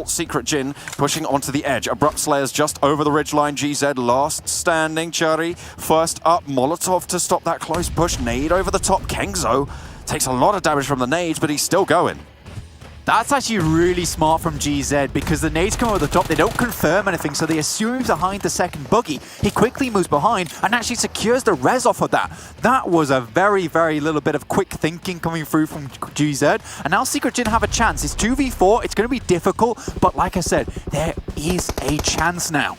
Secret Jin pushing onto the edge. Abrupt Slayers just over the ridgeline. GZ last standing. Chari first up. Molotov to stop that close push. Nade over the top. Kengzo takes a lot of damage from the nades, but he's still going. That's actually really smart from GZ because the nades come over the top, they don't confirm anything, so they assume he's behind the second buggy. He quickly moves behind and actually secures the res off of that. That was a very, very little bit of quick thinking coming through from GZ. And now Secret Jin have a chance. It's 2v4, it's going to be difficult, but like I said, there is a chance now.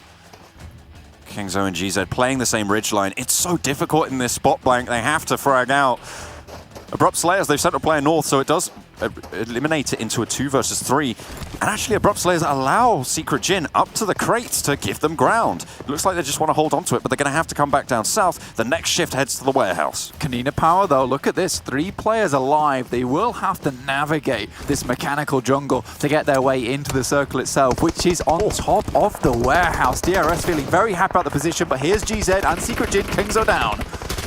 Kengzo and GZ playing the same ridgeline. It's so difficult in this spot blank, they have to frag out. Abrupt Slayers, they've sent a player north, so it does eliminate it into a 2 versus 3. And actually, Abrupt Slayers allow Secret Jin up to the crates to give them ground. It looks like they just want to hold on to it, but they're going to have to come back down south. The next shift heads to the warehouse. Kanina Power, though, look at this. 3 players alive. They will have to navigate this mechanical jungle to get their way into the circle itself, which is on top of the warehouse. DRS feeling very happy about the position, but here's GZ and Secret Jin. Kengzo down.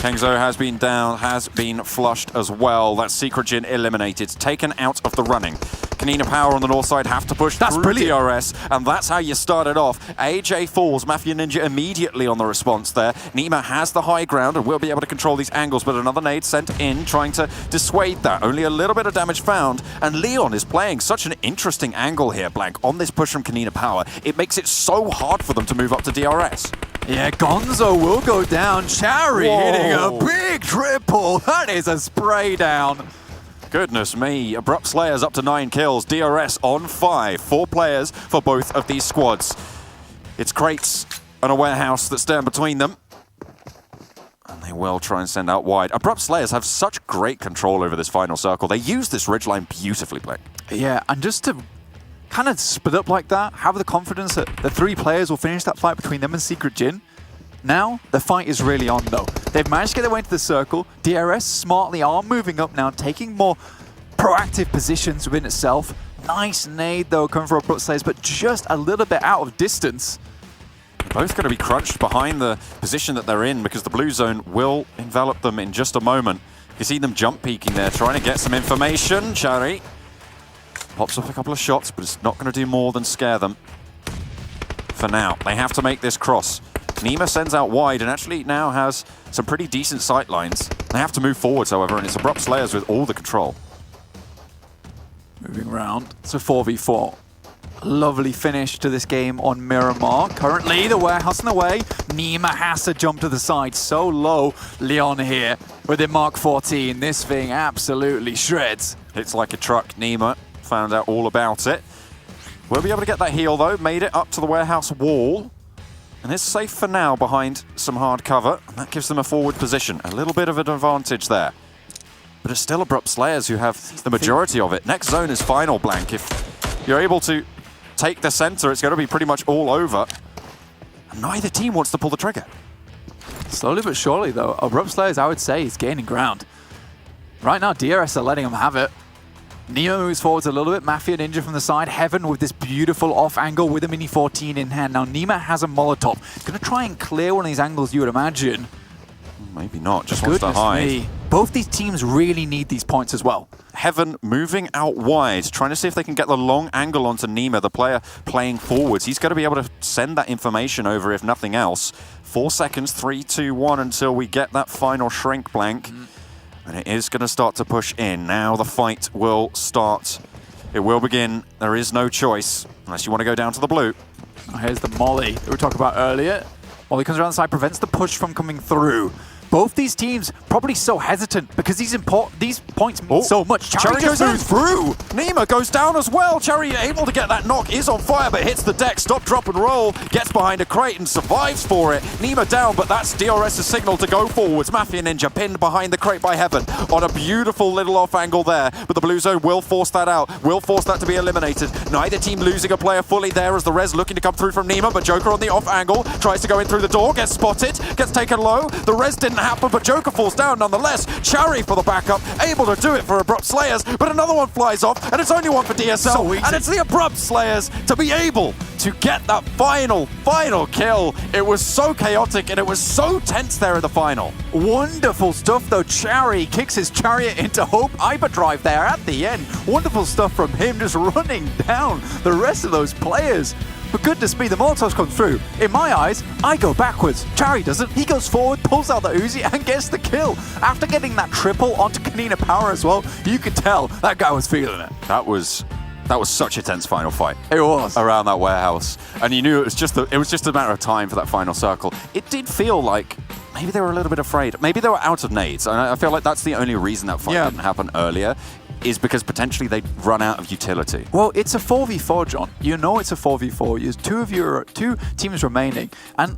Kengzo has been down, has been flushed as well. That's Secret Jin eliminated, taken out of the running. Kanina Power on the north side have to push through DRS, and that's how you start it off. AJ falls, Mafia Ninja immediately on the response there. Nima has the high ground and will be able to control these angles, but another nade sent in, trying to dissuade that. Only a little bit of damage found, and Leon is playing such an interesting angle here, Blank, on this push from Kanina Power. It makes it so hard for them to move up to DRS. Yeah, Gonzo will go down. Chari hitting a big triple. That is a spray down. Goodness me. Abrupt Slayers up to 9 kills. DRS on 5. 4 players for both of these squads. It's crates and a warehouse that stand between them. And they will try and send out wide. Abrupt Slayers have such great control over this final circle. They use this ridgeline beautifully, Blake. Yeah, and just to kind of split up like that, have the confidence that the 3 players will finish that fight between them and Secret Jin. Now, the fight is really on, though. They've managed to get their way into the circle. DRS smartly are moving up now, taking more proactive positions within itself. Nice nade, though, coming from Abrupt Slayers, but just a little bit out of distance. Both going to be crunched behind the position that they're in because the blue zone will envelop them in just a moment. You see them jump peeking there, trying to get some information. Chari pops up a couple of shots, but it's not going to do more than scare them. For now, they have to make this cross. Nima sends out wide and actually now has some pretty decent sight lines. They have to move forwards, however, and it's Abrupt Slayers with all the control. Moving around, it's a 4v4. Lovely finish to this game on Miramar. Currently, the warehouse in the way. Nima has to jump to the side so low. Leon here with the Mark 14. This thing absolutely shreds. Hits like a truck. Nima found out all about it. We'll be able to get that heal, though. Made it up to the warehouse wall. And it's safe for now behind some hard cover. And that gives them a forward position. A little bit of an advantage there. But it's still Abrupt Slayers who have the majority of it. Next zone is final, Blank. If you're able to take the center, it's going to be pretty much all over. And neither team wants to pull the trigger. Slowly but surely, though, Abrupt Slayers, I would say, is gaining ground. Right now, DRS are letting them have it. Neo moves forwards a little bit. Mafia Ninja from the side. Heaven with this beautiful off angle with a Mini 14 in hand. Now, Nima has a Molotov. Going to try and clear one of these angles, you would imagine. Maybe not. Just wants to hide. Me. Both these teams really need these points as well. Heaven moving out wide, trying to see if they can get the long angle onto Nima, the player playing forwards. He's going to be able to send that information over, if nothing else. 4 seconds, 3, 2, 1, until we get that final shrink, Blank. And it is going to start to push in. Now the fight will start. It will begin. There is no choice, unless you want to go down to the blue. Oh, here's the molly that we talked about earlier. Molly comes around the side, prevents the push from coming through. Both these teams probably so hesitant because these points mean so much. Chari goes through. Nima goes down as well. Chari able to get that knock, is on fire, but hits the deck. Stop, drop, and roll. Gets behind a crate and survives for it. Nima down, but that's DRS's signal to go forwards. Mafia Ninja pinned behind the crate by Heaven on a beautiful little off angle there. But the blue zone will force that out. Will force that to be eliminated. Neither team losing a player fully there as the res looking to come through from Nima, but Joker on the off angle tries to go in through the door, gets spotted, gets taken low. The res didn't happen, but Joker falls down nonetheless. Chari for the backup, able to do it for Abrupt Slayers, but another one flies off, and it's only one for DSL, and it's the Abrupt Slayers to be able to get that final kill. It was so chaotic and it was so tense there in the final. Wonderful stuff though. Cherry kicks his chariot into Hope hyperdrive there at the end. Wonderful stuff from him, just running down the rest of those players. But goodness me, the Molotovs come through. In my eyes, I go backwards. Chari doesn't. He goes forward, pulls out the Uzi, and gets the kill. After getting that triple onto Kanina Power as well, you could tell that guy was feeling it. That was such a tense final fight. It was. Around that warehouse. And you knew it was just a matter of time for that final circle. It did feel like maybe they were a little bit afraid. Maybe they were out of nades. And I feel like that's the only reason that fight didn't happen earlier, is because potentially they'd run out of utility. Well, it's a 4v4, John. You know it's a 4v4. There's two teams remaining. And